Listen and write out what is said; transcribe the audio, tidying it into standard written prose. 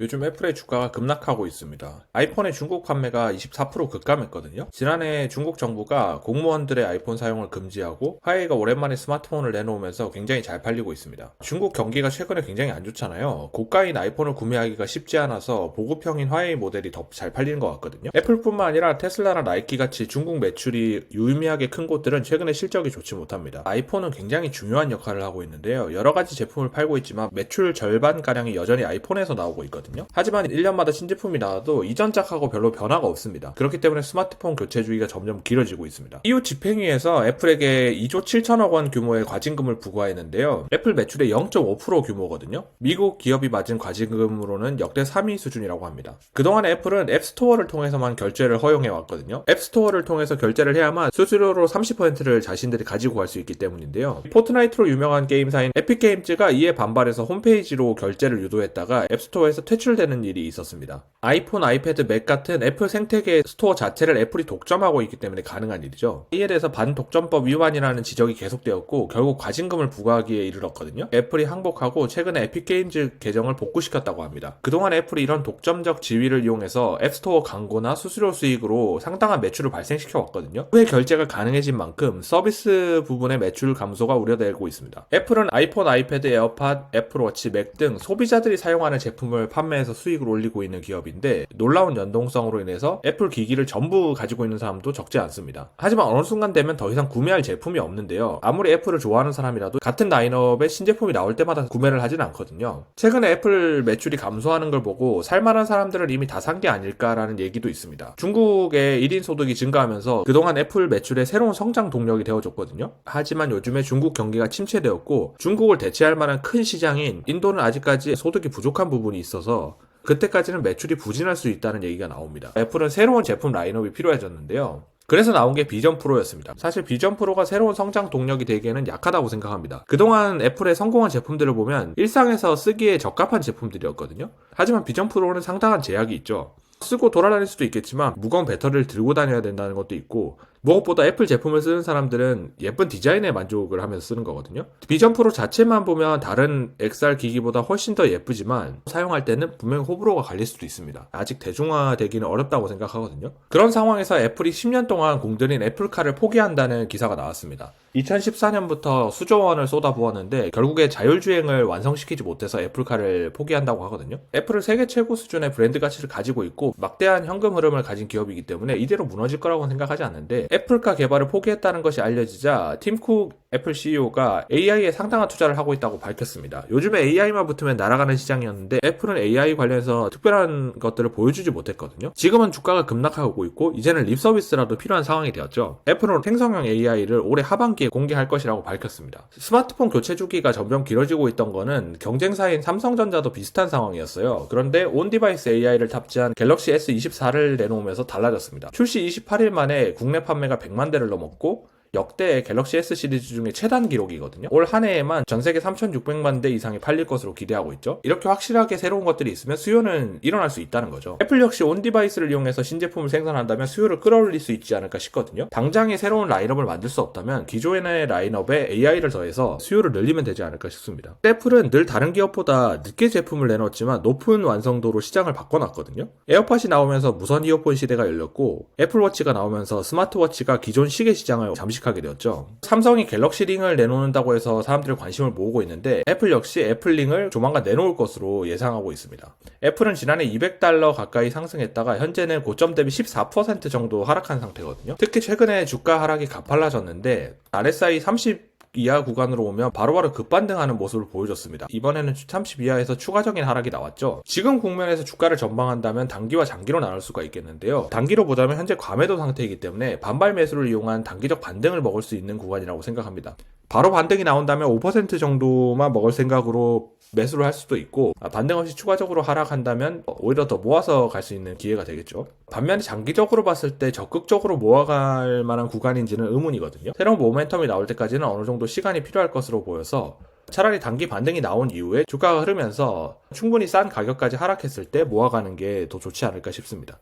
요즘 애플의 주가가 급락하고 있습니다. 아이폰의 중국 판매가 24% 급감했거든요. 지난해 중국 정부가 공무원들의 아이폰 사용을 금지하고 화웨이가 오랜만에 스마트폰을 내놓으면서 굉장히 잘 팔리고 있습니다. 중국 경기가 최근에 굉장히 안 좋잖아요. 고가인 아이폰을 구매하기가 쉽지 않아서 보급형인 화웨이 모델이 더 잘 팔리는 것 같거든요. 애플뿐만 아니라 테슬라나 나이키 같이 중국 매출이 유의미하게 큰 곳들은 최근에 실적이 좋지 못합니다. 아이폰은 굉장히 중요한 역할을 하고 있는데요. 여러 가지 제품을 팔고 있지만 매출 절반가량이 여전히 아이폰에서 나오고 있거든요. 하지만 1년마다 신제품이 나와도 이전작하고 별로 변화가 없습니다. 그렇기 때문에 스마트폰 교체주기가 점점 길어지고 있습니다. 이후 집행위에서 애플에게 2조 7천억 원 규모의 과징금을 부과했는데요. 애플 매출의 0.5% 규모거든요. 미국 기업이 맞은 과징금으로는 역대 3위 수준이라고 합니다. 그동안 애플은 앱스토어를 통해서만 결제를 허용해왔거든요. 앱스토어를 통해서 결제를 해야만 수수료로 30%를 자신들이 가지고 갈 수 있기 때문인데요. 포트나이트로 유명한 게임사인 에픽게임즈가 이에 반발해서 홈페이지로 결제를 유도했다가 앱스토어에서 퇴출되는 일이 있었습니다. 아이폰, 아이패드, 맥 같은 애플 생태계 스토어 자체를 애플이 독점하고 있기 때문에 가능한 일이죠. 이에 대해서 반독점법 위반이라는 지적이 계속되었고 결국 과징금을 부과하기에 이르렀거든요. 애플이 항복하고 최근에 에픽게임즈 계정을 복구시켰다고 합니다. 그동안 애플이 이런 독점적 지위를 이용해서 앱스토어 광고나 수수료 수익으로 상당한 매출을 발생시켜 왔거든요. 후에 결제가 가능해진 만큼 서비스 부분의 매출 감소가 우려되고 있습니다. 애플은 아이폰, 아이패드, 에어팟, 애플워치, 맥 등 소비자들이 사용하는 제품을 판매해서 수익을 올리고 있는 기업인데 놀라운 연동성으로 인해서 애플 기기를 전부 가지고 있는 사람도 적지 않습니다. 하지만 어느 순간 되면 더 이상 구매할 제품이 없는데요. 아무리 애플을 좋아하는 사람이라도 같은 라인업의 신제품이 나올 때마다 구매를 하진 않거든요. 최근에 애플 매출이 감소하는 걸 보고 살만한 사람들은 이미 다 산 게 아닐까라는 얘기도 있습니다. 중국의 1인 소득이 증가하면서 그동안 애플 매출의 새로운 성장 동력이 되어줬거든요. 하지만 요즘에 중국 경기가 침체되었고 중국을 대체할 만한 큰 시장인 인도는 아직까지 소득이 부족한 부분이 있어서 그때까지는 매출이 부진할 수 있다는 얘기가 나옵니다. 애플은 새로운 제품 라인업이 필요해졌는데요. 그래서 나온 게 비전 프로였습니다. 사실 비전 프로가 새로운 성장 동력이 되기에는 약하다고 생각합니다. 그동안 애플의 성공한 제품들을 보면 일상에서 쓰기에 적합한 제품들이었거든요. 하지만 비전 프로는 상당한 제약이 있죠. 쓰고 돌아다닐 수도 있겠지만 무거운 배터리를 들고 다녀야 된다는 것도 있고 무엇보다 애플 제품을 쓰는 사람들은 예쁜 디자인에 만족을 하면서 쓰는 거거든요. 비전 프로 자체만 보면 다른 XR 기기보다 훨씬 더 예쁘지만 사용할 때는 분명히 호불호가 갈릴 수도 있습니다. 아직 대중화되기는 어렵다고 생각하거든요. 그런 상황에서 애플이 10년 동안 공들인 애플카를 포기한다는 기사가 나왔습니다. 2014년부터 수조 원을 쏟아부었는데 결국에 자율주행을 완성시키지 못해서 애플카를 포기한다고 하거든요. 애플은 세계 최고 수준의 브랜드 가치를 가지고 있고 막대한 현금 흐름을 가진 기업이기 때문에 이대로 무너질 거라고는 생각하지 않는데 애플카 개발을 포기했다는 것이 알려지자 팀 쿡 애플 CEO가 AI에 상당한 투자를 하고 있다고 밝혔습니다. 요즘에 AI만 붙으면 날아가는 시장이었는데 애플은 AI 관련해서 특별한 것들을 보여주지 못했거든요. 지금은 주가가 급락하고 있고 이제는 립 서비스라도 필요한 상황이 되었죠. 애플은 생성형 AI를 올해 하반기에 공개할 것이라고 밝혔습니다. 스마트폰 교체 주기가 점점 길어지고 있던 거는 경쟁사인 삼성전자도 비슷한 상황이었어요. 그런데 온디바이스 AI를 탑재한 갤럭시 S24를 내놓으면서 달라졌습니다. 출시 28일 만에 국내 판매가 100만 대를 넘었고 역대 갤럭시 S 시리즈 중에 최단 기록이거든요. 올 한 해에만 전 세계 3,600만 대 이상이 팔릴 것으로 기대하고 있죠. 이렇게 확실하게 새로운 것들이 있으면 수요는 일어날 수 있다는 거죠. 애플 역시 온 디바이스를 이용해서 신제품을 생산한다면 수요를 끌어올릴 수 있지 않을까 싶거든요. 당장에 새로운 라인업을 만들 수 없다면 기존의 라인업에 AI를 더해서 수요를 늘리면 되지 않을까 싶습니다. 애플은 늘 다른 기업보다 늦게 제품을 내놓았지만 높은 완성도로 시장을 바꿔놨거든요. 에어팟이 나오면서 무선 이어폰 시대가 열렸고 애플워치가 나오면서 스마트워치가 기존 시계 시장을 잠식하게 되었죠. 삼성이 갤럭시 링을 내놓는다고 해서 사람들의 관심을 모으고 있는데 애플 역시 애플링을 조만간 내놓을 것으로 예상하고 있습니다. 애플은 지난해 $200 가까이 상승했다가 현재는 고점 대비 14% 정도 하락한 상태거든요. 특히 최근에 주가 하락이 가팔라졌는데 RSI 30 이하 구간으로 오면 바로바로 급반등하는 모습을 보여줬습니다. 이번에는 30 이하에서 추가적인 하락이 나왔죠. 지금 국면에서 주가를 전망한다면 단기와 장기로 나눌 수가 있겠는데요. 단기로 보자면 현재 과매도 상태이기 때문에 반발 매수를 이용한 단기적 반등을 먹을 수 있는 구간이라고 생각합니다. 바로 반등이 나온다면 5% 정도만 먹을 생각으로 매수를 할 수도 있고 반등 없이 추가적으로 하락한다면 오히려 더 모아서 갈 수 있는 기회가 되겠죠. 반면에 장기적으로 봤을 때 적극적으로 모아갈 만한 구간인지는 의문이거든요. 새로운 모멘텀이 나올 때까지는 어느 정도 시간이 필요할 것으로 보여서 차라리 단기 반등이 나온 이후에 주가가 흐르면서 충분히 싼 가격까지 하락했을 때 모아가는 게 더 좋지 않을까 싶습니다.